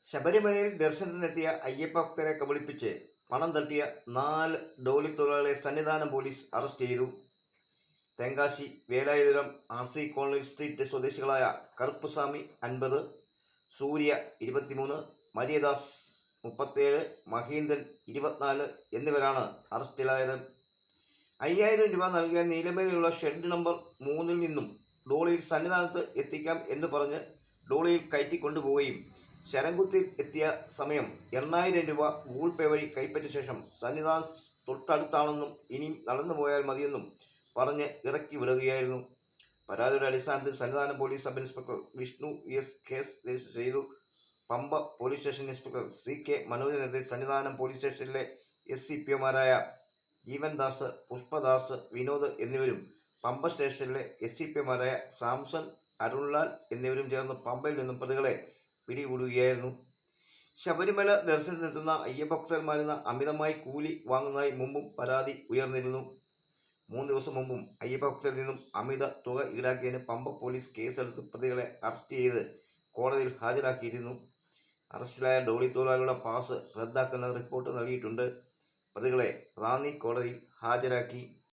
ശബരിമലയിൽ ദർശനത്തിനെത്തിയ അയ്യപ്പ ഭക്തരെ കബളിപ്പിച്ച് പണം തട്ടിയ 4 ഡോളി തൊഴിലാളികളെ സന്നിധാനം പോലീസ് അറസ്റ്റ് ചെയ്തു. തെങ്കാശി വേലായുധുരം RC കോളനി സ്ട്രീറ്റ് സ്വദേശികളായ കറുപ്പുസ്വാമി 50, സൂര്യ 23, മരിയദാസ് 37, മഹീന്ദ്രൻ 24 എന്നിവരാണ് അറസ്റ്റിലായത്. 5000 രൂപ നൽകിയ നീലമേലുള്ള ഷെഡ് നമ്പർ 3 നിന്നും ഡോളിയിൽ സന്നിധാനത്ത് എത്തിക്കാം എന്ന് പറഞ്ഞ് ഡോളിയിൽ കയറ്റിക്കൊണ്ടുപോവുകയും ശരംകുത്തിൽ എത്തിയ സമയം 8000 രൂപ ഗൂഗിൾ പേ വഴി കൈപ്പറ്റിയ ശേഷം സന്നിധാനം തൊട്ടടുത്താണെന്നും ഇനിയും നടന്നു പോയാൽ മതിയെന്നും പറഞ്ഞ് ഇറക്കി വിടുകയായിരുന്നു. പരാതിയുടെ അടിസ്ഥാനത്തിൽ Sannidhanam police sub inspector Vishnu S case register ചെയ്തു. Pamba police station inspector CK മനോജിനെതിരെ സന്നിധാനം പോലീസ് സ്റ്റേഷനിലെ SCPOമാരായ ജീവൻദാസ്, പുഷ്പദാസ്, വിനോദ് എന്നിവരും പമ്പ സ്റ്റേഷനിലെ SCPOമാരായ സാംസൺ, അരുൺലാൽ എന്നിവരും ചേർന്ന് പമ്പയിൽ നിന്നും പ്രതികളെ പിടികൂടുകയായിരുന്നു. ശബരിമല ദർശനത്തിനെത്തുന്ന അയ്യഭക്തന്മാരിൽ നിന്ന് അമിതമായി കൂലി വാങ്ങുന്നതായി മുമ്പും പരാതി ഉയർന്നിരുന്നു. 3 ദിവസം മുമ്പും അയ്യഭക്തരിൽ നിന്നും അമിത തുക ഈടാക്കിയതിന് പമ്പ പോലീസ് കേസെടുത്ത് പ്രതികളെ അറസ്റ്റ് ചെയ്ത് കോടതിയിൽ ഹാജരാക്കിയിരുന്നു. അറസ്റ്റിലായ ഡോളി തൊഴിലാളികളുടെ പാസ് റദ്ദാക്കുന്ന റിപ്പോർട്ട് നൽകിയിട്ടുണ്ട്. പ്രതികളെ റാന്നി കോടതിയിൽ ഹാജരാക്കി.